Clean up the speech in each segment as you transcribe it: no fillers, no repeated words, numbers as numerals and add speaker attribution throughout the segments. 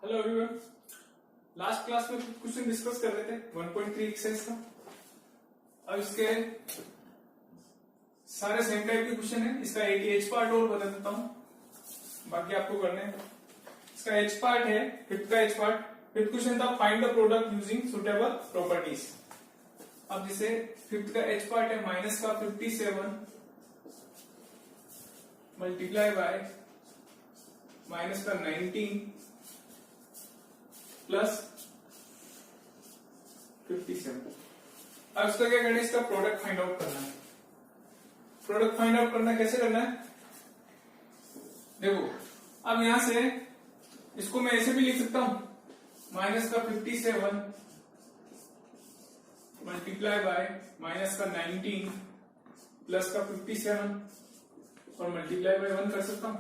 Speaker 1: Hello everyone. Last class में question discuss कर रहे थे 1.3 एक्सरसाइज का। अब इसके सारे सेम टाइप के क्वेश्चन है। इसका एक एच पार्ट और बता देता हूं, बाकी आपको करने हैं। इसका एच पार्ट है, फिफ्थ का एच पार्ट। फिफ्थ क्वेश्चन था find the product using suitable properties. अब जैसे फिफ्थ का एच पार्ट है माइनस का 57 मल्टीप्लाई बाय माइनस का 19 प्लस 57। अब इसका क्या करना है, इसका प्रोडक्ट फाइंड आउट करना है। प्रोडक्ट फाइंड आउट करना कैसे करना है, देखो। अब यहां से इसको मैं ऐसे भी लिख सकता हूं, माइनस का 57 मल्टीप्लाई बाय माइनस का 19 प्लस का 57 और मल्टीप्लाई बाय 1 कर सकता हूं।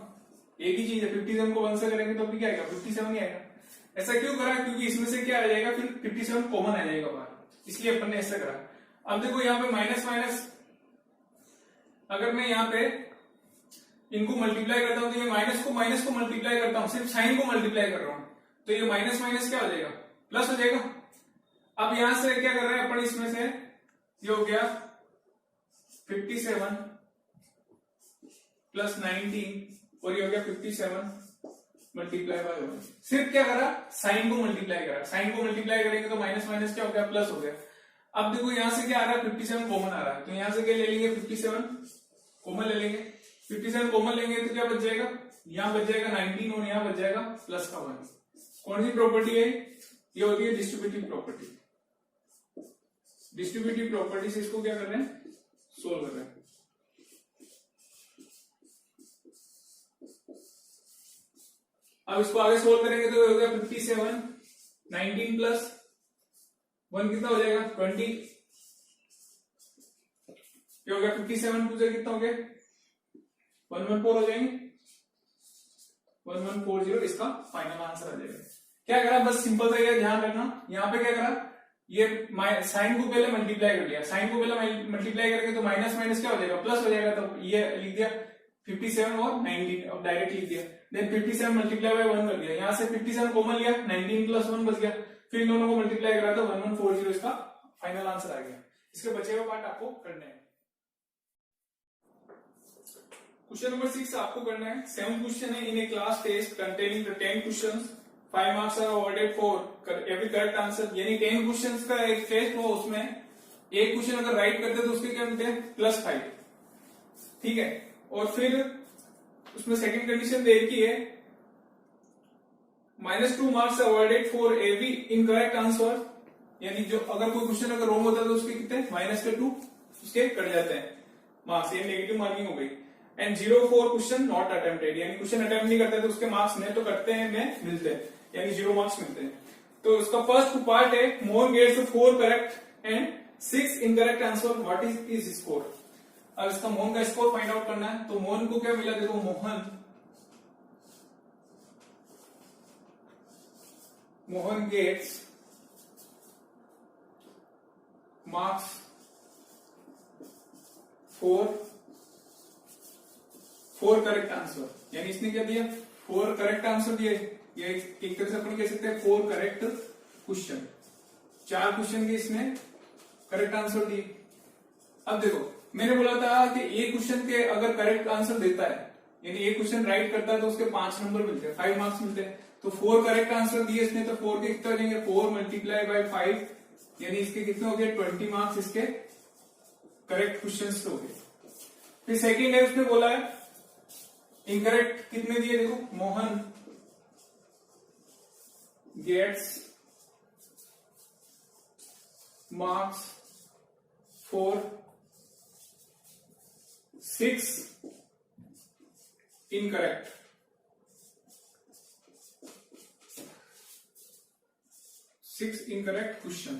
Speaker 1: एक ही चीज है, 57 को 1 से करेंगे तो भी क्या आएगा, 57 ही आएगा। ऐसा क्यों करा, क्योंकि इसमें से क्या आ जाएगा, फिर 57 कॉमन आ जाएगा बाहर, इसलिए अपन ने ऐसा करा। अब देखो यहाँ पे माइनस माइनस, अगर मैं यहाँ पे इनको मल्टीप्लाई करता हूं तो ये माइनस को मल्टीप्लाई करता हूं, सिर्फ साइन को मल्टीप्लाई कर रहा हूं, तो ये माइनस माइनस क्या हो जाएगा, प्लस हो जाएगा। अब यहां से क्या कर रहे हैं अपन, इसमें से ये हो गया 57 प्लस 19 और ये हो गया 57 मल्टीप्लाई बाय 1। सिर्फ क्या करा, साइन को मल्टीप्लाई करा। साइन को मल्टीप्लाई करेंगे तो माइनस माइनस क्या हो गया, प्लस हो गया। अब देखो यहां से क्या आ रहा है, 57 कॉमन आ रहा है, तो यहां से क्या ले लेंगे, 57 कॉमन ले लेंगे। 57 कॉमन लेंगे तो क्या बच जाएगा, यहां बच जाएगा 19 और यहां बच जाएगा प्लस का 1। कौन सी प्रॉपर्टी है, ये होती है डिस्ट्रीब्यूटिव प्रॉपर्टी। डिस्ट्रीब्यूटिव प्रॉपर्टी से इसको क्या कर रहे हैं, सोल्व कर रहे हैं। अब इसको आगे सोल्व करेंगे तो हो गया 57 19 प्लस 1 कितना हो जाएगा, 20। क्या हो गया, 57 टू से कितना हो गया, 114 हो जाएंगे, 1140। इसका फाइनल आंसर आ जाएगा। क्या करा, बस सिंपल सा ये ध्यान रखना, यहाँ पे क्या करा, ये साइन को पहले मल्टीप्लाई कर लिया। साइन को पहले मल्टीप्लाई करेंगे तो माइनस माइनस क्या हो जाएगा, प्लस हो जाएगा। तो ये लिख दिया 57 और 19, अब डायरेक्ट लिख दिया। देन 57 मल्टीप्लाई बाय 1 कर दिया, यहां से 57 कॉमन लिया, 19 प्लस 1 बच गया, फिर इन दोनों को मल्टीप्लाई करा तो 1140। इसका फाइनल आंसर आ गया। इसके बचे हुए पार्ट आपको करने हैं। क्वेश्चन नंबर 6 आपको करना है। 7 क्वेश्चन है in a class test containing the 10 questions, 5 marks are awarded for every correct answer. यानी 10 क्वेश्चंस का एक टेस्ट हो, उसमें एक क्वेश्चन अगर राइट करते तो उसके क्या मिलते हैं, +5। ठीक है। और फिर उसमें सेकंड कंडीशन दे रखी है, -2 marks awarded for every incorrect answer. यानी जो अगर कोई क्वेश्चन अगर रॉन्ग होता है तो उसके कितने, -2 उसके कट जाते हैं मार्क्स, ये नेगेटिव मार्किंग हो गई। And 0 for question not attempted, यानी क्वेश्चन अटेम्प्ट नहीं करते तो उसके मार्क्स में तो कटते हैं, में मिलते हैं, यानी 0 मार्क्स मिलते हैं। तो इसका फर्स्ट पार्ट है, Mohan gets 4 correct and 6 incorrect answer, what is score. अब इसका मोहन का स्कोर फाइंड आउट करना है। तो मोहन को क्या मिला, देखो Mohan gets marks 4 correct answer. यानी इसने क्या दिया, 4 करेक्ट आंसर दिए। ये एक तरह से अपन कह सकते हैं 4 करेक्ट क्वेश्चन, 4 क्वेश्चन के इसने करेक्ट आंसर दिए। अब देखो मैंने बोला था कि एक क्वेश्चन के अगर करेक्ट आंसर देता है, यानी एक क्वेश्चन राइट करता है तो उसके 5 नंबर मिलते हैं, 5 मार्क्स मिलते हैं। तो 4 करेक्ट आंसर दिए इसने, तो 4 के कितने हो जाएंगे, 4 मल्टीप्लाई बाय 5, यानी इसके कितने हो गए, 20 मार्क्स इसके करेक्ट क्वेश्चन हो गए। फिर सेकेंड है, उसने बोला है इनकरेक्ट कितने दिए, देखो Mohan gets marks 4 6 incorrect. Incorrect question.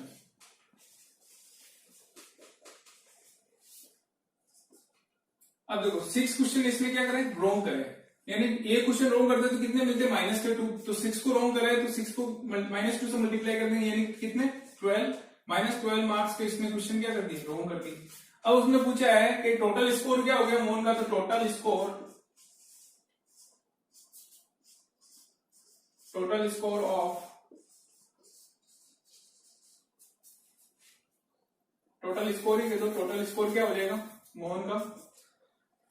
Speaker 1: अब देखो 6 क्वेश्चन इसमें क्या करें, रॉन्ग करें। यानी एक क्वेश्चन रॉन्ग करते तो कितने मिलते, -2। तो 6 को रॉन्ग करें तो 6 को -2 से मल्टीप्लाई कर देंगे, यानी कितने 12, -12 मार्क्स के इसमें क्वेश्चन क्या कर दी, रॉन्ग कर दी। अब उसने पूछा है कि टोटल स्कोर क्या हो गया मोहन का, तो total score total score of total score ही तो टोटल स्कोर क्या हो जाएगा मोहन का,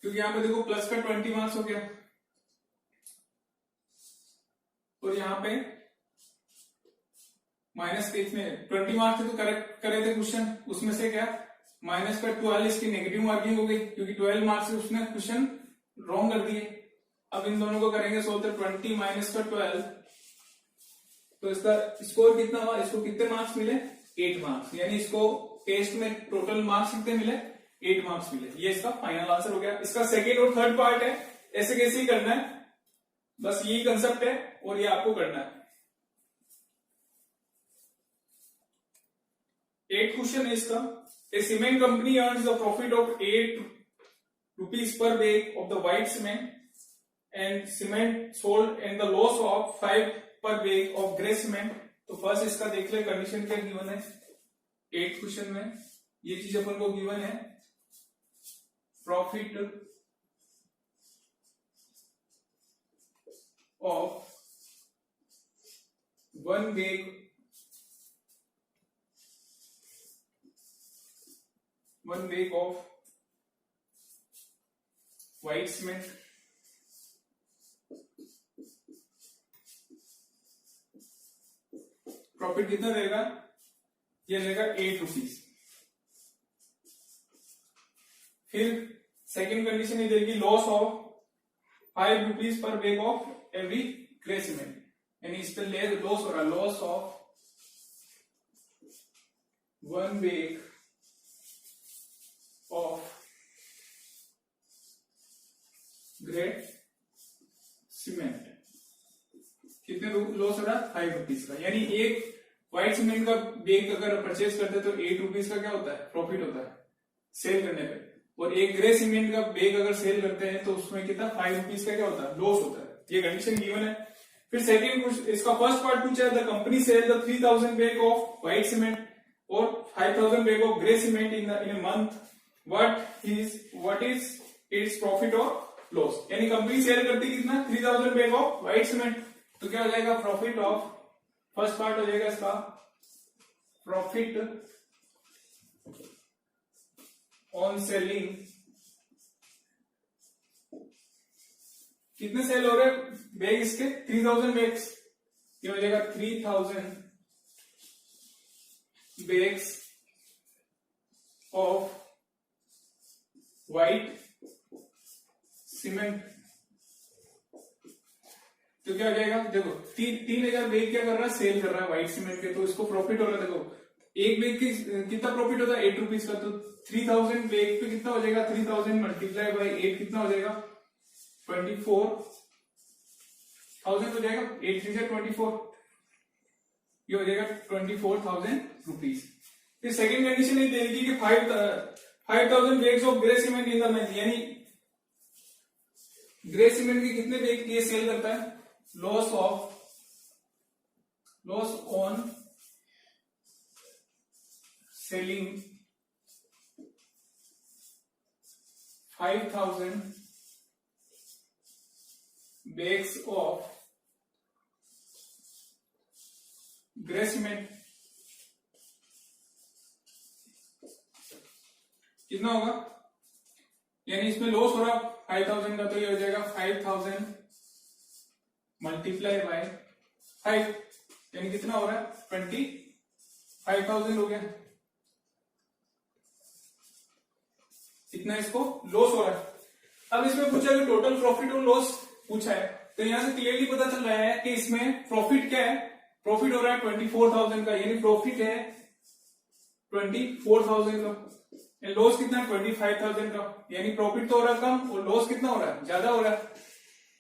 Speaker 1: क्योंकि यहां पे देखो प्लस का 20 मार्क्स हो गया और यहाँ पे माइनस के इसमें 20 मार्क्स तो करेक्ट करे थे क्वेश्चन, उसमें से क्या माइनस का 12 इसकी नेगेटिव मार्किंग हो गई क्योंकि 12 मार्क्स से उसने क्वेश्चन रॉन्ग कर दिए। अब इन दोनों को करेंगे सोल्व, तो 20 माइनस का 12, तो इसका स्कोर कितना हुआ, इसको कितने मार्क्स मिले 8 मार्क्स, यानी इसको टेस्ट में टोटल मार्क्स कितने मिले 8 मार्क्स मिले। ये इसका फाइनल आंसर हो गया। इसका सेकेंड और थर्ड पार्ट है, ऐसे कैसे ही करना है, बस यही कंसेप्ट है और ये आपको करना है। 8 क्वेश्चन है इसका। A cement company earns the profit of 8 rupees per bag of the white cement and cement sold and the loss of 5 per bag of grey cement। तो फर्स्ट इसका देख ले कंडीशन क्या गिवन है 8 क्वेश्चन में, ये चीज अपन को गिवन है profit of 1 bag of white cement, profit कितना रहेगा, ये रहेगा 8 रुपीज। फिर सेकेंड कंडीशन ये देगी loss of 5 rupees per bag of every grey cement, यानी इस पर लॉस हो रहा है, loss of 1 bag of grey cement, कितने लॉस हो रहा है 5 रुपीज का, यानी एक व्हाइट सीमेंट का बेग अगर परचेज करते हैं तो 8 रुपीज का क्या होता है प्रॉफिट होता है सेल करने पे, और एक ग्रे सीमेंट का बेग अगर सेल करते हैं तो उसमें कितना 5 रुपीज का क्या होता है लॉस होता है। ये कंडीशन गिवन है। फिर सेकंड इसका फर्स्ट पार्ट पूछा है the company sell the 3000 bag of white cement और 5000 bag of grey cement in a month, what is its profit और लॉस, यानी कंपनी सेल करती कितना 3000 बैग ऑफ व्हाइट सीमेंट, तो क्या हो जाएगा प्रॉफिट ऑफ, फर्स्ट पार्ट हो जाएगा इसका प्रॉफिट ऑन सेलिंग, कितने सेल हो रहे बैग इसके 3000 बैग्स, ये हो जाएगा 3000 बैग्स ऑफ व्हाइट सीमेंट, तो क्या हो जाएगा देखो 3000 बैग क्या कर रहा है सेल कर रहा है व्हाइट सीमेंट के, तो इसको प्रॉफिट हो रहा है, देखो एक बैग की कितना प्रॉफिट होता है 8 रुपीज का, तो 3000 बैग पे कितना हो जाएगा 3000 मल्टीप्लाई बाई 8 कितना हो जाएगा 24,000 हो जाएगा, 8 3 24, ये हो जाएगा 24,000 रुपीज। फिर सेकेंड कंडीशन ये देगी कि 5,000 bags of grey cement in the month, यानी ग्रे सीमेंट के कितने बैग ये सेल करता है, loss on selling 5,000 bags of grey cement, कितना होगा, यानी इसमें लॉस हो रहा 5,000 का, तो ये हो जाएगा 5,000 मल्टीप्लाई बाय 5, यानी कितना हो रहा है 25,000 हो गया, इतना इसको लॉस हो रहा है। अब इसमें पूछा कि टोटल प्रॉफिट और लॉस पूछा है, तो यहां से क्लियरली पता चल रहा है कि इसमें प्रॉफिट क्या है, प्रॉफिट हो रहा है 24,000 का, यानी प्रॉफिट है 24,000 का, लॉस कितना है 25,000 का, यानी प्रॉफिट तो हो रहा है कम और लॉस कितना हो रहा है ज्यादा हो रहा है।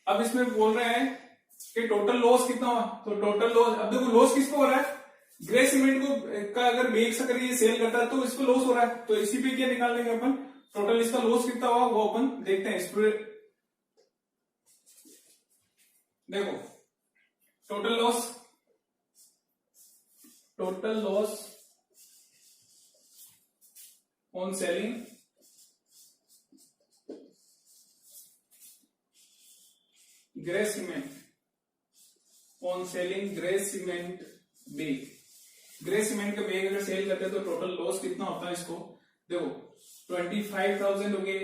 Speaker 1: अब इसमें बोल रहे हैं कि टोटल लॉस कितना हुआ, तो टोटल लॉस, अब देखो लॉस किसको हो रहा है, ग्रे सीमेंट को का अगर बेच अगर ये सेल करता है तो इसको लॉस हो रहा है, तो इसी पे क्या निकाल लेंगे अपन, टोटल इसका लॉस कितना हुआ वो अपन देखते हैं। इस पर देखो total loss on selling grey cement on selling grey cement bag. Grey cement के बेग अगर सेल करते हैं तो टोटल लॉस कितना होता है इसको देखो 25,000 हो गए,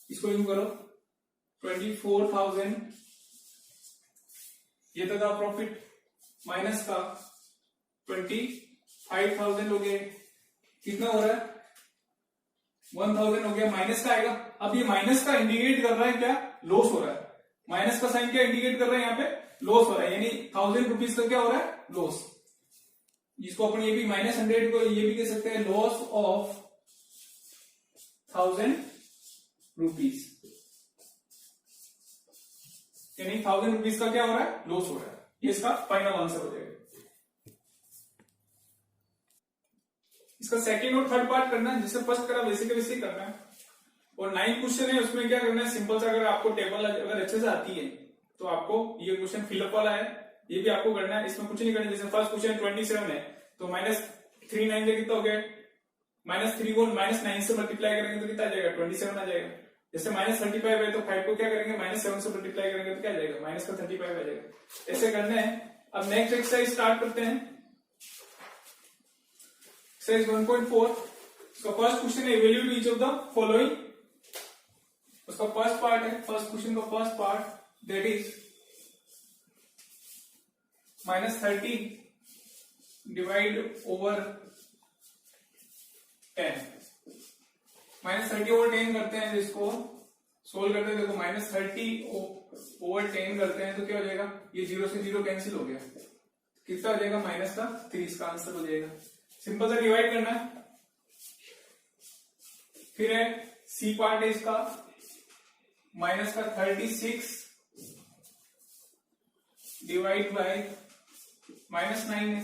Speaker 1: इसको यूं करो 24,000 ये तो था प्रॉफिट, माइनस का 25,000 हो गए, कितना हो रहा है 1,000 हो गया, माइनस का आएगा। अब ये माइनस का इंडिकेट कर रहा है क्या, लॉस हो रहा है। माइनस का साइन क्या इंडिकेट कर रहा है यहाँ पे, लॉस हो रहा है, यानी 1,000 रुपीज का क्या हो रहा है, लॉस। जिसको अपन ये भी -100 को ये भी कह सकते हैं लॉस ऑफ 1,000 रुपीज, यानी 1,000 रुपीज का क्या हो रहा है, लॉस हो रहा है। ये इसका फाइनल आंसर हो जाएगा। इसका सेकंड और थर्ड पार्ट करना है, जिससे फर्स्ट करा वैसे के वैसे ही करना है। और 9th क्वेश्चन है, उसमें क्या करना है, सिंपल सा, अगर आपको टेबल अगर अच्छे से आती है तो आपको ये क्वेश्चन फिलअप वाला है, ये भी आपको करना है। इसमें कुछ नहीं करना, जैसे फर्स्ट क्वेश्चन 27 है तो -3 9 कितना हो गया, -3 को -9 से मल्टीप्लाई करेंगे तो कितना आ जाएगा, 27 आ जाएगा। जैसे -35 है तो 5 को क्या करेंगे, -7 से मल्टीप्लाई करेंगे तो क्या आ जाएगा, -35 आ जाएगा। ऐसे करना है। अब नेक्स्ट एक्सरसाइज स्टार्ट करते हैं। एक्सरसाइज 1.4, उसका फर्स्ट क्वेश्चन है evaluate each of the following. उसका फर्स्ट पार्ट है, फर्स्ट क्वेश्चन का first part, that is -30 divide over 10। -30 over 10 करते हैं, जिसको सोल्व करते हैं। देखो -30 ओवर 10 करते हैं तो क्या हो जाएगा, ये 0 से 0 कैंसिल हो गया, कितना हो जाएगा, -3। इसका आंसर हो जाएगा। सिंपल सा डिवाइड करना है। फिर है सी पार्ट है इसका, -36 डिवाइड बाय -9 है,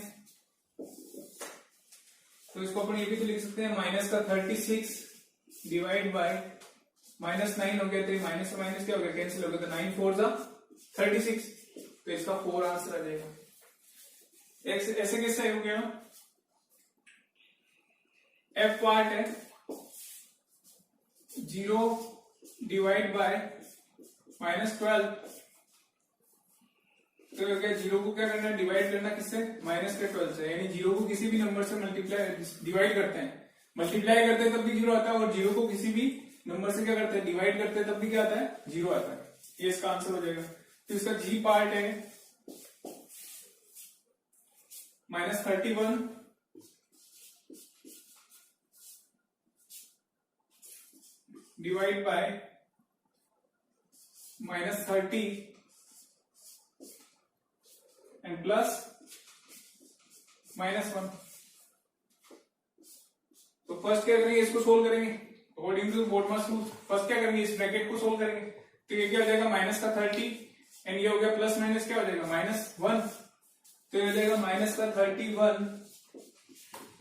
Speaker 1: तो इसको अपन ये भी तो लिख सकते हैं, -36 डिवाइड बाय -9 हो गया, तो माइनस से माइनस क्या हो गया, कैंसिल हो गया, तो 9 4 जा 36, तो इसका 4 आंसर आ जाएगा। ऐसे कैसे हो गया, एफ पार्ट है 0 डिवाइड बाय -12, तो हो गया 0 को क्या करना है, डिवाइड करना किससे, -12 से, यानी 0 को किसी भी नंबर से मल्टीप्लाई डिवाइड करते हैं, मल्टीप्लाई करते हैं तब भी 0 आता है, और 0 को किसी भी नंबर से क्या करते हैं, डिवाइड करते हैं तब भी क्या आता है, 0 आता है। ये इसका आंसर हो जाएगा। तो इसका जी पार्ट है -31 डिवाइड बाय -30 एंड प्लस -1। तो फर्स्ट क्या करेंगे, इसको सोल्व करेंगे according to BODMAS rule. First क्या करेंगे, इस ब्रैकेट को सोल्व करेंगे, तो ये क्या हो जाएगा, -30 एंड ये हो गया प्लस माइनस क्या हो जाएगा, -1, तो ये हो जाएगा -31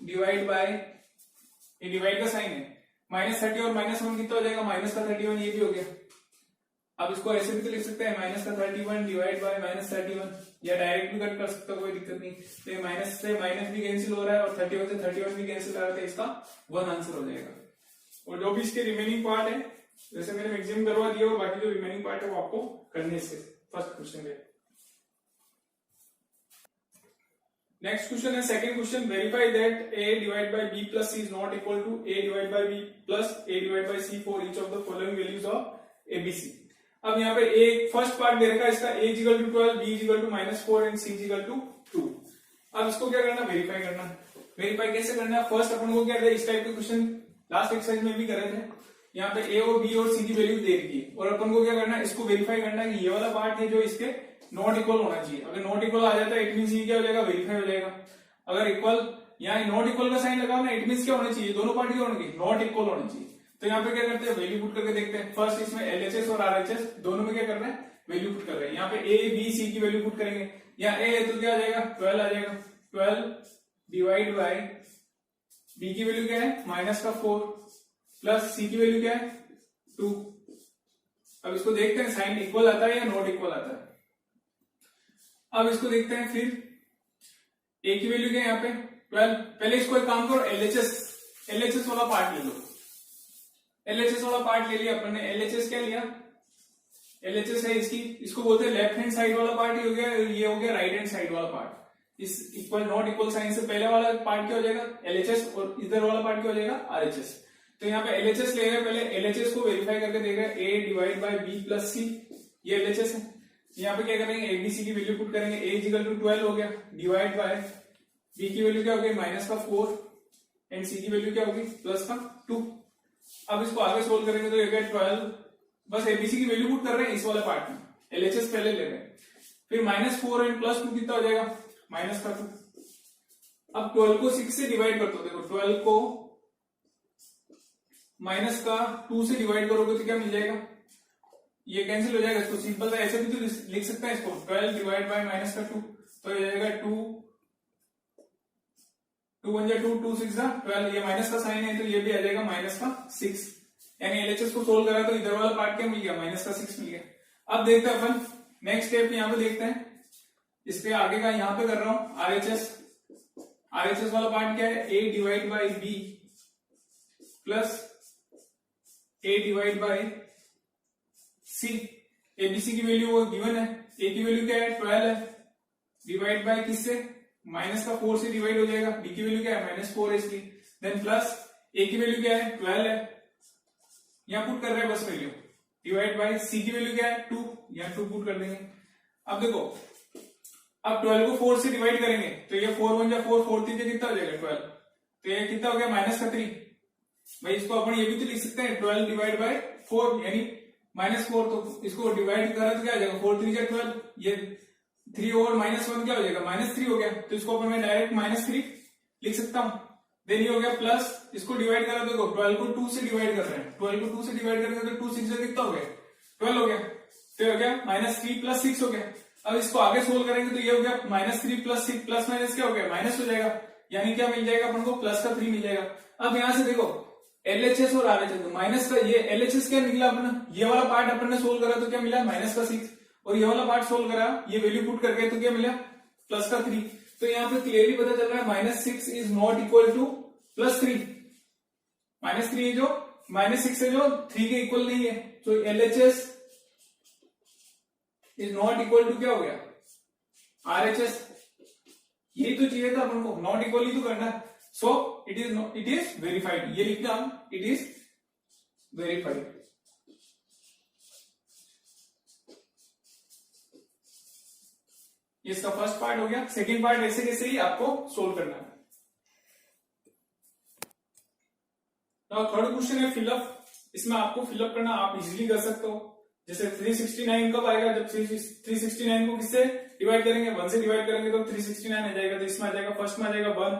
Speaker 1: डिवाइड बाय, ये डिवाइड का साइन है, -30 और -1 कितना हो जाएगा, -31, ये भी हो गया। अब इसको ऐसे भी तो लिख सकते हैं, -31 डिवाइड बाय -31, या डायरेक्ट भी कट कर सकते हो, कोई दिक्कत नहीं। तो माइनस से माइनस भी कैंसिल हो रहा है और 31 से 31 भी कैंसिल हो रहा है, तो इसका 1 आंसर हो जाएगा। और जो भी इसके रिमेनिंग पार्ट है, जैसे मैंने मैक्सिमम करवा दिया, और बाकी जो रिमेनिंग पार्ट है वो आपको करने से फर्स्ट क्वेश्चन है। नेक्स्ट क्वेश्चन है second question, verify that a divide by b plus c is not equal to a divide by b plus a divide by c for each of the following values of abc। अब यहाँ पे एक first part दे रखा है इसका, a equal to 12, b equal to -4 and c equal to 2। अब इसको क्या करना, वेरीफाई करना। वेरीफाई कैसे करना है, फर्स्ट अपन को क्या था, इस टाइप के क्वेश्चन लास्ट एक्सरसाइज में भी करे थे। यहाँ पे a और b और c की वैल्यू दे रखी है, और अपन को क्या करना है, इसको वेरीफाई करना है कि ये वाला पार्ट है जो इसके नॉट इक्वल होना चाहिए। अगर नॉट इक्वल आ जाता है इट मींस ये क्या हो जाएगा, वेरीफाई हो जाएगा। अगर इक्वल, यहाँ नॉट इक्वल का साइन लगाओ ना, इट मींस क्या होना चाहिए, दोनों पार्टी होंगे नॉट इक्वल होने चाहिए। तो यहाँ पे क्या करते हैं, वैल्यू पुट करके देखते हैं। फर्स्ट इसमें LHS और RHS दोनों में क्या कर रहे हैं, वैल्यू पुट कर रहे हैं। यहाँ पे A B C की वैल्यू पुट करेंगे, यहाँ A है तो क्या आ जाएगा, 12 आ जाएगा। 12 डिवाइड बाय B की वैल्यू क्या है, -4, प्लस C की वैल्यू क्या है, 2। अब इसको देखते हैं साइन इक्वल आता है या नॉट इक्वल आता है। अब इसको देखते हैं, फिर A की वैल्यू क्या है यहाँ पे 12। पहले इसको एक काम करो, LHS वाला पार्ट ले लो। LHS वाला पार्ट ले लिया अपन ने। LHS क्या लिया, LHS है इसकी, इसको बोलते हैं लेफ्ट हैंड साइड वाला पार्ट, ये हो गया राइट हैंड साइड वाला पार्ट। इस इक्वल नॉट इक्वल साइन से पहले वाला पार्ट क्या हो जाएगा LHS, और इधर वाला पार्ट क्या हो जाएगा RHS। तो यहाँ पे LHS ले रहे हैं, पहले LHS को वेरीफाई करके देख रहे हैं, A divide by B plus C, ये LHS है। यहाँ पे क्या करेंगे, ABC की वैल्यू पुट करेंगे, A इक्वल टू 12 हो गया, डिवाइड बाय B की वैल्यू क्या होगी -4 एंड C की वैल्यू क्या होगी +2। अब इसको आगे सोल्व करेंगे तो ये 12, बस ABC की वैल्यू पुट कर रहे हैं इस वाले पार्ट में, LHS पहले ले रहे हैं, फिर -4 एंड +2 कितना हो जाएगा -2। अब 12 को 6 से डिवाइड करते हो, देखो 12 को -2 से डिवाइड करोगे तो क्या मिल जाएगा, ये कैंसिल हो जाएगा, इसको सिंपल सा ऐसे भी तो लिख सकते हैं इसको, 12 डिवाइड बाय -2 तो ये जाएगा 2 1 जा 2 2 6 जा 12, ये माइनस का साइन है तो ये भी आ जाएगा -6, यानी LHS को सोल्व करा तो इधर वाला पार्ट क्या मिल गया -6 मिल गया। अब देखते हैं अपन नेक्स्ट स्टेप यहाँ पे देखते हैं, इसके आगे का यहाँ पे कर रहा हूं RHS वाला पार्ट क्या है, A divide by B plus A divide by C। ABC की वैल्यू वो गिवन है, A की वैल्यू क्या है 12 है, डिवाइड बाई किससे -4 से डिवाइड हो जाएगा, B की वैल्यू क्या है -4 है इसकी, देन प्लस A की वैल्यू क्या है 12 है, यहाँ पुट कर रहे हैं बस वैल्यू, डिवाइड बाई C की वैल्यू क्या है 2, यहाँ 2 पुट कर देंगे। अब देखो, अब 12 को 4 से डिवाइड करेंगे तो ये 4 1 जा 4 4 3 कितना हो जाएगा 12, तो ये कितना हो गया -3। भाई इसको अपन ये भी तो लिख सकते हैं 12 डिवाइड बाय 4 यानी -4, तो इसको डिवाइड करा तो क्या आ जाएगा 4 3 जा 12, ये 3 और -1 क्या हो जाएगा -3 हो गया, तो इसको अपन मैं डायरेक्ट -3 लिख सकता हूं। देन ये हो गया प्लस, इसको डिवाइड करा तो 12 को 2 से डिवाइड कर रहे हैं, 12 को 2 से डिवाइड करेंगे तो 2 6 से कितना हो गया 12 हो गया, तो हो गया -3 + 6 हो गया। अब इसको आगे सोल्व करेंगे तो ये हो गया -3 + 6 प्लस माइनस क्या हो गया माइनस हो जाएगा, यानी क्या मिल जाएगा अपन को +3 मिल जाएगा। अब यहां से देखो LHS और RHS, माइनस का ये LHS क्या निकला अपना, ये वाला पार्ट अपन ने सोल्व करा तो क्या मिला -6, और ये वाला पार्ट सोल्व करा ये वैल्यू पुट करके तो क्या मिला +3। तो यहाँ पे क्लियरली पता चल रहा है -6 इज नॉट इक्वल टू +3, -3 है जो -6 है जो 3 के इक्वल नहीं है, तो LHS is not equal to क्या हो गया RHS, यही तो चाहिए था अपन को, नॉट इक्वल ही तो करना है। सो इट इज वेरीफाइड, ये लिखना हम, इट इज वेरीफाइड। ये इसका फर्स्ट पार्ट हो गया। सेकंड पार्ट ऐसे कैसे ही आपको सोल्व करना है। थर्ड क्वेश्चन है फिलअप, इसमें आपको फिलअप करना आप इजीली कर सकते हो। जैसे 369 कब आएगा, जब 369 को किससे डिवाइड करेंगे 1 से डिवाइड करेंगे तो 369 आ जाएगा, तो इसमें आ जाएगा फर्स्ट में आ जाएगा 1,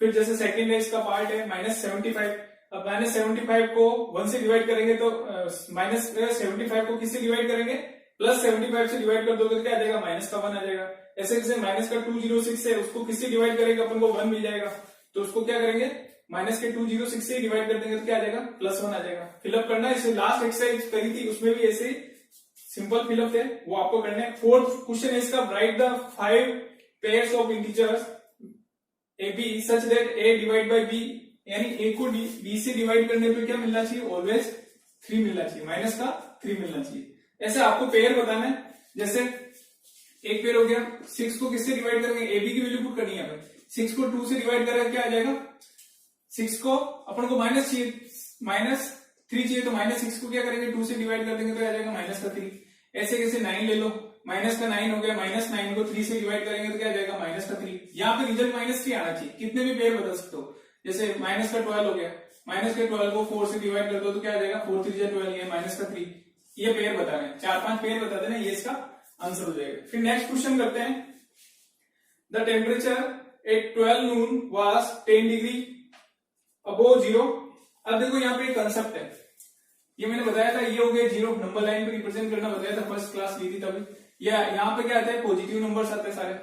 Speaker 1: फिर जैसे सेकंड है इसका पार्ट है -75, अब -75 को 1 से डिवाइड करेंगे तो -75 को किससे डिवाइड करेंगे +75 से डिवाइड कर दोगे तो क्या आ जाएगा -1 आ जाएगा। ऐसे जैसे -206 है उसको किससे डिवाइड करेंगे अपन को 1 मिल जाएगा, तो उसको क्या करेंगे -206 से डिवाइड कर देंगे तो क्या आ जाएगा +1 आ जाएगा। फिलअप करना है, इसे लास्ट एक्सरसाइज करी थी उसमें भी ऐसे ही सिंपल फिलअप थे, वो आपको करना है। फोर्थ क्वेश्चन है इसका, right the 5 pairs of integers AB such that A divide by B, यानी A को B से डिवाइड करने पे क्या मिलना चाहिए ऑलवेज 3 मिलना चाहिए, -3 मिलना चाहिए। ऐसे आपको पेयर बताना है, जैसे एक पेयर हो गया 6 को किससे डिवाइड करेंगे, AB की वैल्यू पुट करनी है, 6 को 2 से डिवाइड करेंगे क्या आ जाएगा, 6 को अपन को माइनस चाहिए, -3 चाहिए, तो -6 को क्या करेंगे 2 से डिवाइड कर देंगे तो आ जाएगा -3। ऐसे कैसे 9 ले लो, -9 हो गया, -9 को 3 से डिवाइड करेंगे तो क्या आ जाएगा -3। यहाँ पे रिजल्ट -3 आना चाहिए, कितने भी पेयर बता सकते हो। जैसे -12 हो गया, -12 को 4 से डिवाइड कर दो तो क्या आ जाएगा 4 3 12, ये -3, ये पेयर बता रहे हैं, 4-5 पेयर बता देना, ये इसका आंसर हो जाएगा। फिर नेक्स्ट क्वेश्चन करते हैं, the temperature eight 12 noon was 10 degree above 0। अब देखो यहाँ पे एक कंसेप्ट है, ये मैंने बताया था, ये हो गया 0 नंबर लाइन पे रिप्रेजेंट करना बताया था, फर्स्ट क्लास ली थी तभी। या यहाँ पे क्या आता है पॉजिटिव नंबर्स आते हैं सारे,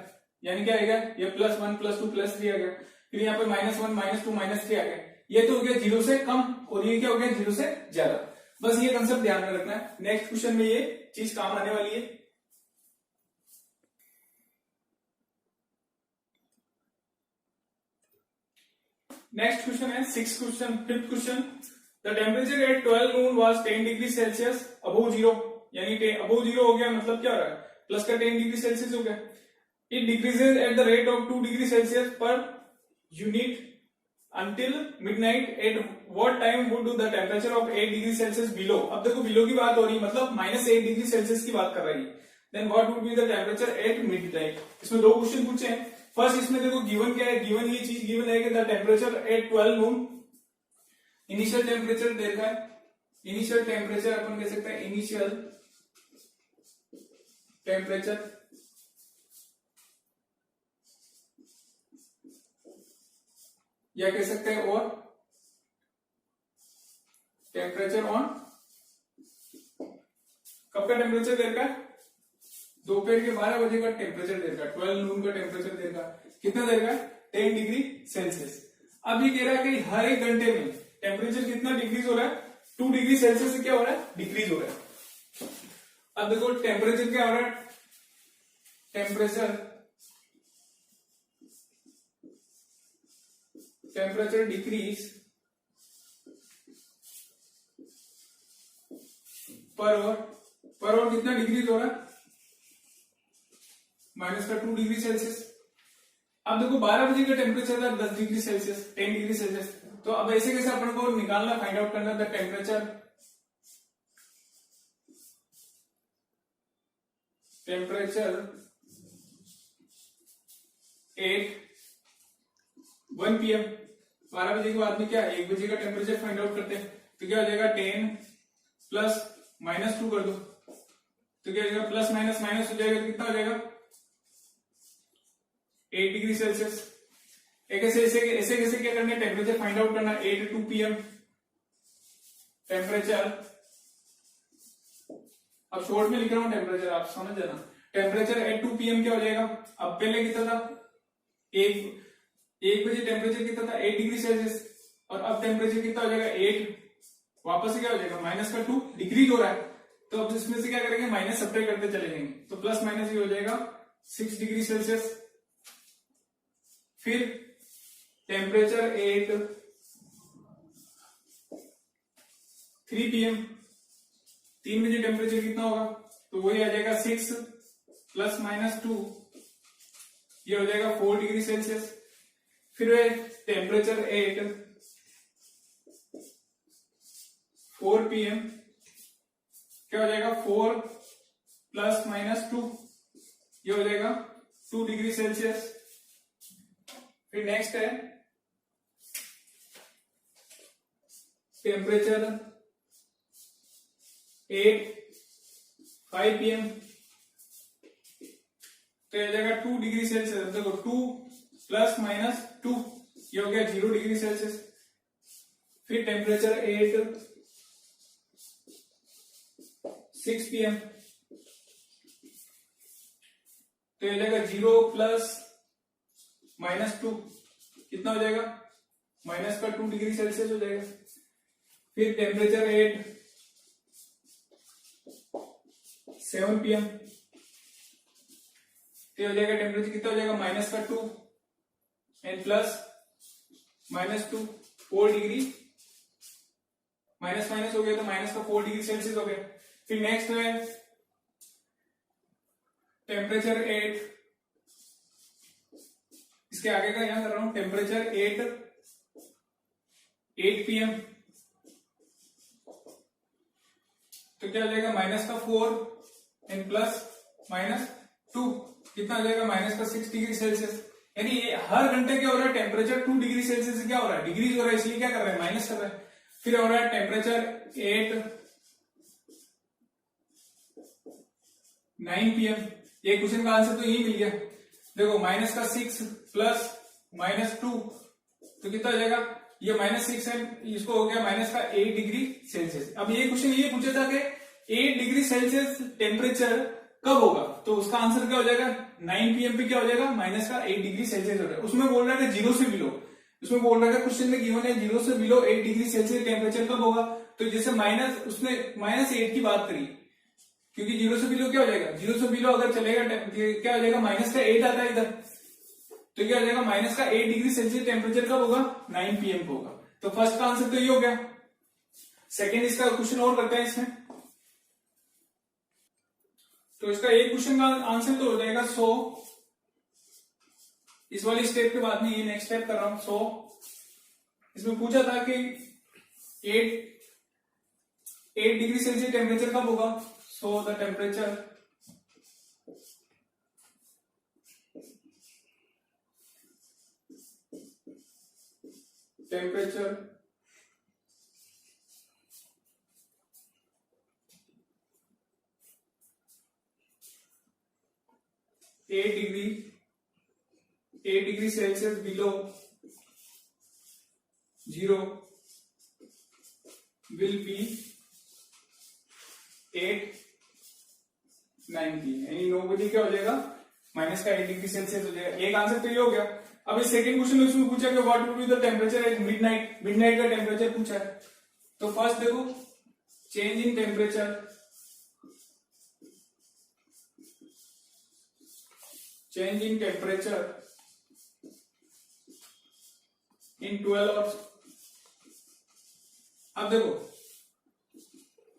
Speaker 1: यानी क्या आएगा ये +1 +2 +3 आ गया, फिर यहाँ पे -1 -2 -3 आ गया, ये तो हो गया 0 से कम, और ये क्या हो गया 0 से ज्यादा। बस ये कंसेप्ट ध्यान में रखना है, नेक्स्ट क्वेश्चन में ये चीज काम आने वाली है। नेक्स्ट क्वेश्चन है 5th question, the temperature eight 12 noon was 10 degree Celsius above 0। यानी अबोव 0 हो गया, मतलब क्या हो रहा है, प्लस का 10 डिग्री सेल्सियस हो गया। It decreases eight the rate of 2 degree Celsius per unit until midnight. At what time would the temperature of 8 degree Celsius below, अब देखो बिलो की बात हो रही है, मतलब -8 डिग्री सेल्सियस की बात कर रही है। Then what would be the temperature at midnight. इसमें दो क्वेश्चन पूछे हैं। फर्स्ट इसमें देखो गिवन क्या है, गिवन ये चीज गिवन है कि the temperature eight 12 Noon, initial temperature देखा है, इनिशियल टेम्परेचर अपन कह सकते हैं इनिशियल टेम्परेचर या कह सकते हैं और टेम्परेचर ऑन, कब का टेम्परेचर देर का, दोपहर के 12 बजे का टेम्परेचर देर का, 12 नून का टेम्परेचर देर का, कितना देर का, 10 डिग्री सेल्सियस। अब ये कह रहा है कि हर एक घंटे में टेम्परेचर कितना डिक्रीज हो रहा है, 2 डिग्री सेल्सियस से क्या हो रहा है, डिक्रीज हो रहा है। अब देखो टेम्परेचर क्या हो रहा है, टेम्परेचर डिक्रीज पर और कितना डिक्रीज हो रहा है, -2 डिग्री सेल्सियस। अब देखो 12 बजे का टेम्परेचर था 10 डिग्री सेल्सियस, 10 डिग्री सेल्सियस। तो अब ऐसे कैसे अपन को निकालना, फाइंड आउट करना द टेम्परेचर एट 1 PM, 12 बजे के बाद में क्या 1 बजे का टेम्परेचर फाइंड आउट करते हैं। तो क्या हो जाएगा 10 प्लस -2 कर दो, तो क्या हो जाएगा प्लस माइनस माइनस हो जाएगा, कितना हो जाएगा 8 डिग्री सेल्सियस। एक ऐसे कैसे क्या करना है, टेम्परेचर फाइंड आउट करना, 8 2 PM टेम्परेचर, अब शॉर्ट में लिख रहा हूं टेम्परेचर, आप समझ जाना। टेम्परेचर एट 2 PM क्या हो जाएगा, अब पहले कितना था, 1 बजे टेम्परेचर कितना था 8 डिग्री सेल्सियस, और अब टेम्परेचर कितना हो जाएगा 8, वापस से क्या हो जाएगा -2 डिग्री हो रहा है। तो अब इसमें से क्या करेंगे, माइनस सब्ट्रैक्ट करते चले जाएंगे, तो प्लस माइनस ये हो जाएगा 6 डिग्री सेल्सियस। फिर टेम्परेचर एट 3 PM, 3 बजे टेम्परेचर कितना होगा, तो वही आ जाएगा 6 प्लस -2, ये हो जाएगा 4 डिग्री सेल्सियस। फिर टेम्परेचर एट 4 PM क्या हो जाएगा 4 प्लस -2, ये हो जाएगा 2 डिग्री सेल्सियस। फिर नेक्स्ट है टेम्परेचर 5 PM, तो ये हो जाएगा 2 डिग्री सेल्सियस। देखो 2 प्लस -2, ये हो गया 0 डिग्री सेल्सियस। फिर टेम्परेचर 6 PM, तो ये हो जाएगा 0 प्लस -2, कितना हो जाएगा -2 डिग्री सेल्सियस हो जाएगा। फिर टेम्परेचर 7 PM, तो हो जाएगा टेम्परेचर कितना हो जाएगा -2 and plus -2 4 degree, minus minus हो गया तो -4 डिग्री सेल्सियस हो गया। फिर नेक्स्ट है टेम्परेचर 8, इसके आगे का यहां कर रहा हूं, टेम्परेचर 8 PM, तो क्या हो जाएगा -4 एंड प्लस -2, कितना हो जाएगा -6 डिग्री सेल्सियस। यानी ये हर घंटे क्या हो रहा है, टेम्परेचर 2 डिग्री सेल्सियस से क्या हो रहा है, डिग्रीज हो रहा है, इसलिए क्या कर रहा है, माइनस कर रहा है। फिर हो रहा है टेम्परेचर 9 PM, ये क्वेश्चन का आंसर तो यही मिल गया। देखो -6 प्लस -2, तो कितना हो जाएगा, ये -6 है, इसको हो गया -8 डिग्री सेल्सियस। अब ये क्वेश्चन ये पूछा था कि 8 डिग्री सेल्सियस टेम्परेचर कब होगा, तो उसका आंसर क्या हो जाएगा 9 PM पे क्या हो जाएगा -8 डिग्री सेल्सियस हो जाएगा। उसमें बोल रहा है 0 से बिलो, उसमें बोल रहा है क्वेश्चन में गिवन है 0 से बिलो 8 डिग्री सेल्सियस टेम्परेचर कब होगा, तो जैसे उसने -8 की बात करी, क्योंकि 0 से बिलो क्या हो जाएगा, 0 से बिलो अगर चलेगा क्या हो जाएगा -8 आता है इधर, तो क्या हो जाएगा -8 डिग्री सेल्सियस टेम्परेचर कब होगा 9 PM को होगा। तो फर्स्ट का आंसर तो ये हो गया। सेकेंड इसका क्वेश्चन और करते हैं इसमें, तो इसका एक क्वेश्चन का आंसर तो हो जाएगा 100। इस वाली स्टेप के बाद में ये नेक्स्ट स्टेप कर रहा हूं 100। इसमें पूछा था कि 8 डिग्री सेल्सियस टेम्परेचर कब होगा। So the temperature eight degree Celsius below 0 will be 890 यानी 9 बजे क्या हो जाएगा माइनस का 8 डिग्री सेल्सियस हो जाएगा। एक आंसर तो ये हो गया। अब इस सेकंड क्वेश्चन में उसमें पूछा कि what would be the temperature at midnight. Midnight का टेम्परेचर पूछा है। तो फर्स्ट देखो change in temperature in 12 hours. अब देखो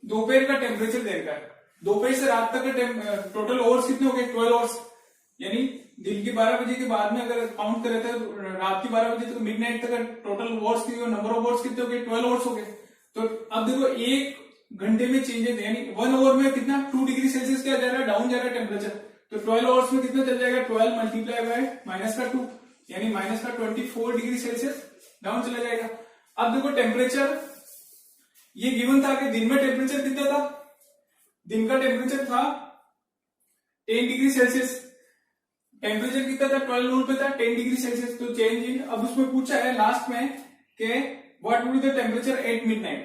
Speaker 1: दोपहर का टेम्परेचर देखा है। दोपहर से रात तक का टोटल आवर्स कितने हो गए 12 आवर्स। यानी दिन के 12 बजे के बाद में अगर काउंट करें तो रात के 12 बजे तक मिडनाइट तक टोटल आवर्स की नंबर ऑफ आवर्स कितने हो गए 12 आवर्स हो गए। तो अब देखो एक घंटे में चेंजेस यानी 1 आवर में कितना 2 डिग्री सेल्सियस क्या जा रहा है डाउन जा रहा है टेम्परेचर। तो 12 आवर्स में कितना चल जाएगा 12 मल्टीप्लाई बाय माइनस का 2 यानी माइनस का 24 डिग्री सेल्सियस डाउन चला जाएगा। अब देखो टेम्परेचर ये गिवन था कि दिन में टेम्परेचर कितना था। दिन का टेम्परेचर था 10 डिग्री सेल्सियस। टेम्परेचर कितना था 12 नोट पे था 10 डिग्री सेल्सियस। तो चेंज इन अब उसमें पूछा है लास्ट में कि what would be the temperature at midnight.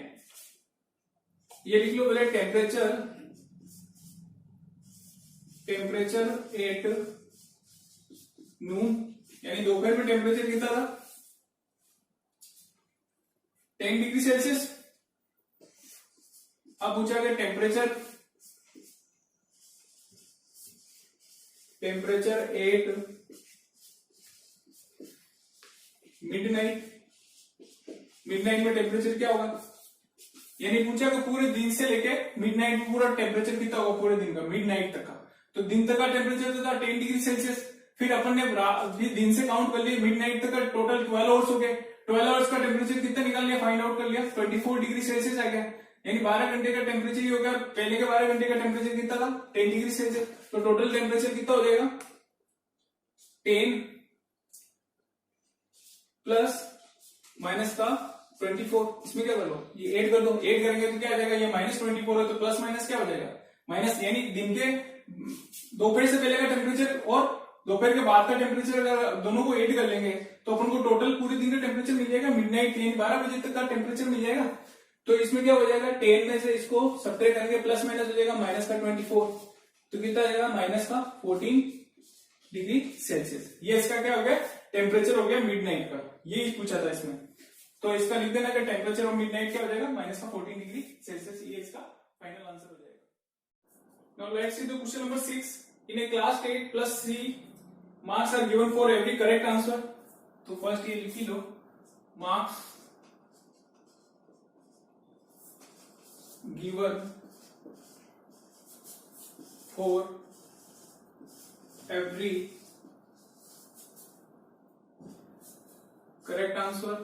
Speaker 1: ये लिख लो पहले टेम्परेचर एट नून यानी दोपहर में टेम्परेचर कितना था 10 डिग्री सेल्सियस। अब पूछा गया टेम्परेचर एट मिडनाइट में टेम्परेचर क्या होगा। यानी पूछा कि पूरे दिन से लेके मिडनाइट में पूरा टेम्परेचर कितना होगा पूरे दिन का मिडनाइट तक का। तो दिन तक का टेम्परेचर तो था 10 डिग्री सेल्सियस। फिर अपन ने दिन से काउंट कर लिया मिडनाइट तक का टोटल 12 आवर्स हो गए। 12 आवर्स का टेम्परेचर कितना निकाल लिया फाइंड आउट कर लिया 24 डिग्री सेल्सियस आ गया। यानी 12 घंटे का टेम्परेचर ही हो गया। पहले के 12 घंटे का टेम्परेचर कितना था 10 डिग्री सेल्सियस। तो टोटल टेम्परेचर कितना हो जाएगा 10 प्लस माइनस का 24। इसमें क्या कर लो ये 8 कर दो। 8 करेंगे तो क्या आ जाएगा ये -24 है तो प्लस माइनस क्या हो जाएगा माइनस। यानी दिन के दोपहर से पहले का टेम्परेचर और दोपहर के बाद का टेम्परेचर अगर दोनों को ऐड कर लेंगे तो अपन को टोटल पूरे दिन का टेम्परेचर मिल जाएगा मिडनाइट यानी 12 बजे तक का टेम्परेचर मिल जाएगा। तो इसमें क्या हो जाएगा 10 में से इसको सब्ट्रैक्ट करेंगे प्लस माइनस हो जाएगा माइनस का 24 तो कितना आ जाएगा माइनस का 14 डिग्री सेल्सियस। ये इसका क्या हो गया टेम्परेचर हो गया मिडनाइट का। ये पूछा था इसमें। तो इसका लिख देना कि टेम्परेचर ऑफ मिडनाइट क्या हो जाएगा माइनस का 14 डिग्री सेल्सियस। ये इसका फाइनल आंसर हो जाएगा। Now let's see the question number 6 in a class 8 plus 3 marks are given for every correct answer. तो फर्स्ट ये लिख लो marks given for every correct answer.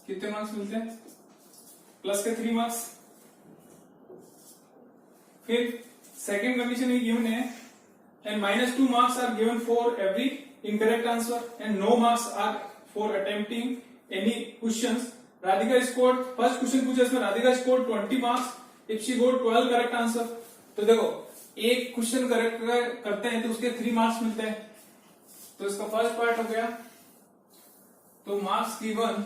Speaker 1: कितने मार्क्स मिलते हैं प्लस के 3 मार्क्स। फिर सेकेंड कंडीशन ये गिवन है and -2 marks are given for every incorrect answer and no marks are for attempting any questions. Radhika scored first question पूछा इसमें Radhika scored 20 marks if she got 12 correct answer. तो देखो एक question correct करते हैं तो उसके 3 मार्क्स मिलते हैं। तो इसका फर्स्ट पार्ट हो गया। तो मार्क्स गिवन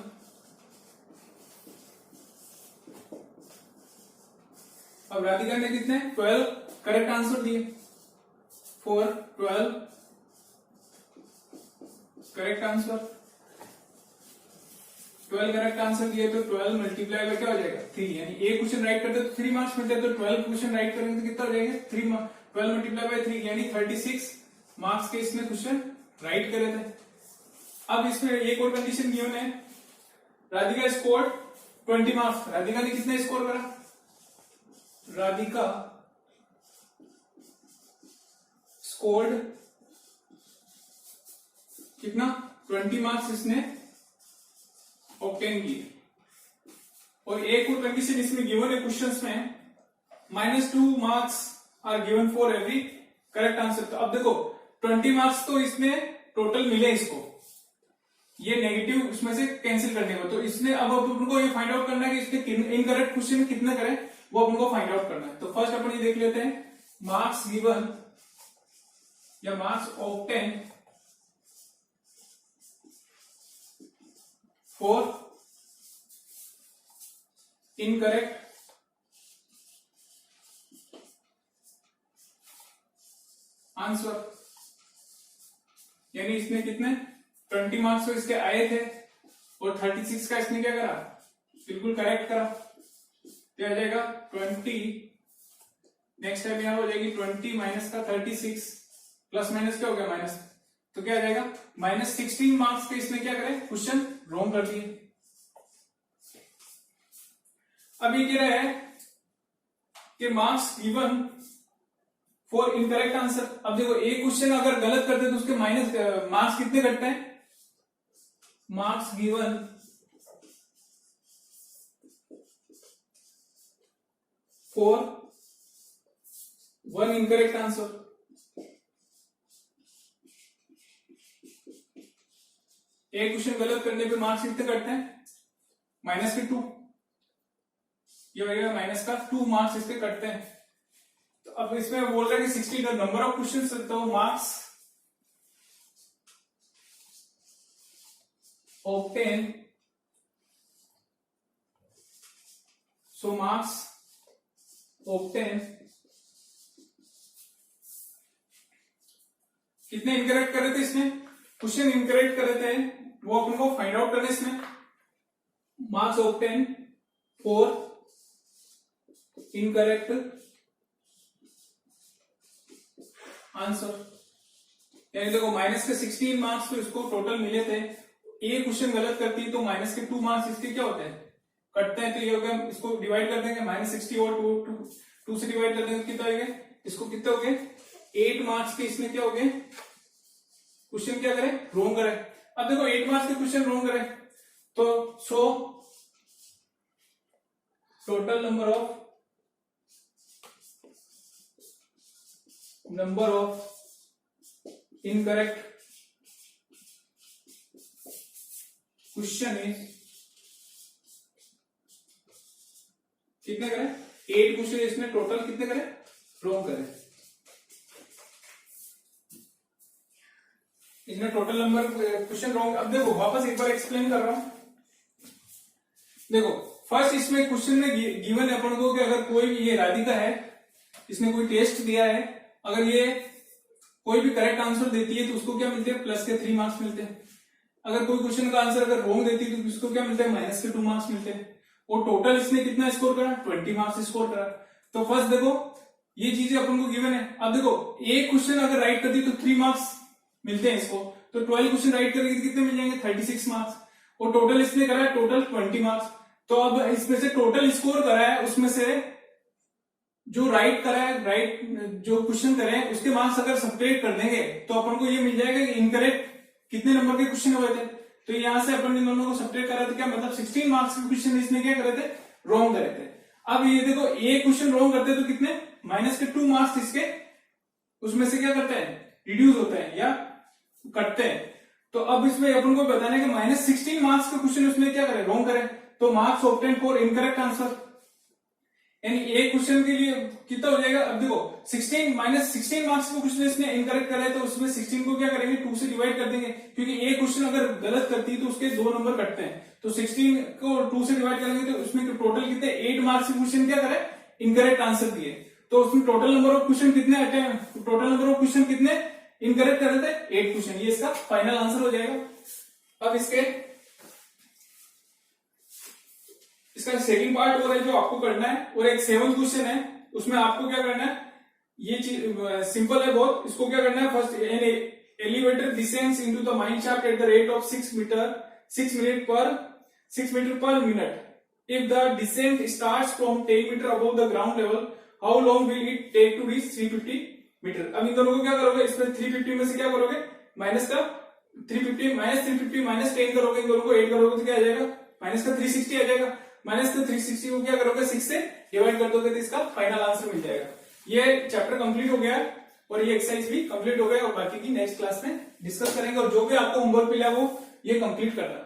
Speaker 1: अब राधिका ने कितने 12 करेक्ट आंसर दिए for 12 correct answer. 12 correct answer दिए तो 12 मल्टीप्लाई बाय क्या हो जाएगा 3 यानी एक क्वेश्चन राइट करते तो 3 मार्क्स मिलते हैं। तो 12 क्वेश्चन राइट करेंगे तो कितना हो जाएगा 12 मल्टीप्लाई बाय 3 यानी 36 मार्क्स के इसमें क्वेश्चन राइट करे थे। अब इसमें एक और कंडीशन गिवन है राधिका स्कोर 20 मार्क्स। राधिका ने कितना स्कोर करा राधिका स्कोर्ड कितना 20 मार्क्स इसने ऑब्टेन किए। और एक और कंडीशन इसमें गिवन है क्वेश्चंस में, -2 marks are given for every correct answer. तो अब देखो 20 मार्क्स तो इसमें टोटल मिले इसको, ये नेगेटिव उसमें से कैंसिल करने को। तो इसने अब उनको ये फाइंड आउट करना है कि इसके इनकरेक्ट क्वेश्चन कितने करें, वो अपन को फाइंड आउट करना है। तो फर्स्ट अपन ये देख लेते हैं, मार्क्स गिवन या marks obtain for incorrect answer. यानी इसने कितने 20 मार्क्स तो इसके आए थे और 36 का इसने क्या करा, बिल्कुल करेक्ट करा। क्या आ जाएगा 20, नेक्स्ट टाइम यहां हो जाएगी 20 माइनस का 36, प्लस माइनस क्या हो गया माइनस, तो क्या आ जाएगा -16 मार्क्स के इसने क्या करे, क्वेश्चन रॉन्ग कर दिए। अब ये कह रहा है कि marks given for incorrect answer. अब देखो एक क्वेश्चन अगर गलत करते तो उसके माइनस मार्क्स कितने कटते हैं, marks given for 1 incorrect answer. एक क्वेश्चन गलत करने पे मार्क्स कितने कटते हैं, -2। ये वगैरह माइनस का 2 मार्क्स इसके कटते हैं। तो अब इसमें बोल रहे हैं कि 60 नंबर ऑफ क्वेश्चन, तो मार्क्स ऑब्टेन, सो मार्क्स ऑब्टेन कितने इनकरेक्ट करे थे इसमें, क्वेश्चन इनकरेक्ट करे थे, वो अपन को फाइंड आउट करने इसमें। Marks obtain for incorrect answer. यानी देखो माइनस के 16 मार्क्स तो इसको टोटल मिले थे, एक क्वेश्चन गलत करती है तो माइनस के 2 मार्क्स इसके क्या होते हैं, कटते हैं। तो ये हो गया, इसको डिवाइड कर देंगे -60 और 2 से डिवाइड कर देंगे, कितना हो गया, इसको कितने हो गए 8 मार्क्स के इसमें क्या हो गए, क्वेश्चन क्या करे, रॉन्ग करे। अब देखो 8 मार्क्स के क्वेश्चन रॉन्ग करे तो so total number of incorrect question is कितने करें, 8 क्वेश्चन इसमें टोटल कितने करें, रॉन्ग करें। इसमें टोटल नंबर क्वेश्चन रॉन्ग। अब देखो वापस एक बार एक्सप्लेन कर रहा हूं। देखो फर्स्ट इसमें क्वेश्चन में गिवन है अपन को कि अगर कोई भी, ये राधिका है, इसने कोई टेस्ट दिया है, अगर ये कोई भी करेक्ट आंसर देती है तो उसको क्या मिलते हैं, प्लस के 3 मार्क्स मिलते हैं। अगर कोई क्वेश्चन का आंसर अगर रॉन्ग देती है तो उसको क्या मिलते हैं, माइनस के 2 मार्क्स मिलते हैं। और टोटल इसने कितना स्कोर करा, 20 मार्क्स स्कोर करा। तो फर्स्ट देखो ये चीजें अपन को गिवन है। अब देखो एक क्वेश्चन अगर राइट करती तो 3 मार्क्स मिलते हैं इसको, तो 12 क्वेश्चन राइट करेगी तो कितने मिल जाएंगे, 36 मार्क्स। और टोटल इसने करा है टोटल 20 मार्क्स। तो अब इसमें से टोटल स्कोर करा है, उसमें से जो राइट करा है, राइट जो क्वेश्चन करे हैं उसके मार्क्स अगर सब्ट्रैक्ट कर देंगे तो अपन को ये मिल जाएगा कि इनकरेक्ट कितने नंबर के क्वेश्चन हुए थे। तो यहां से अपन इन दोनों को सब्ट्रैक्ट करा तो क्या मतलब 16 मार्क्स के क्वेश्चन इसने क्या करे थे, रॉन्ग करे थे। अब ये देखो एक क्वेश्चन रॉन्ग करते तो कितने, माइनस के 2 मार्क्स इसके उसमें से क्या करते हैं, रिड्यूस होते हैं या कटते हैं। तो अब इसमें अपन को बताना है कि -16 मार्क्स के क्वेश्चन उसमें क्या करे, रॉन्ग करे। तो marks obtain for incorrect answer, यानी एक क्वेश्चन के लिए कितना हो जाएगा। अब देखो 16 मार्क्स को क्वेश्चन इसने इनकरेक्ट करा है तो उसमें 16 को क्या करेंगे, 2 से डिवाइड कर देंगे, क्योंकि एक क्वेश्चन अगर गलत करती है तो उसके 2 नंबर कटते हैं। तो 16 को 2 से डिवाइड करेंगे तो उसमें टोटल कितने 8 मार्क्स के क्वेश्चन क्या करे, इनकरेक्ट आंसर दिए। तो उसमें टोटल नंबर ऑफ क्वेश्चन कितने हटे हैं, टोटल नंबर ऑफ क्वेश्चन कितने इनकरेक्ट कर रहे थे, 8 क्वेश्चन। ये इसका फाइनल आंसर हो जाएगा। अब इसका सेकंड पार्ट और है जो आपको करना है, और एक 7th क्वेश्चन है, उसमें आपको क्या करना है, ये चीज सिंपल है बहुत। इसको क्या करना है, first an elevator descends into the mine shaft at the rate of 6 metre per minute. If the descent starts from 10 metre above the ground level, how long will it take to reach 350 metre. अब इन दोनों को क्या करोगे, इसमें 350 में से क्या करोगे, माइनस का 350 माइनस 10 करोगे, इन दोनों को 8 करोगे तो क्या आ जाएगा, माइनस का 360 आ जाएगा। माइनस का 360 को क्या करोगे, 6 से डिवाइड कर दोगे तो इसका फाइनल आंसर मिल जाएगा। ये चैप्टर कंप्लीट हो गया और ये एक्सरसाइज भी कंप्लीट हो गया और बाकी की नेक्स्ट क्लास में डिस्कस करेंगे। और जो भी आपको होमवर्क मिला वो ये कंप्लीट करना।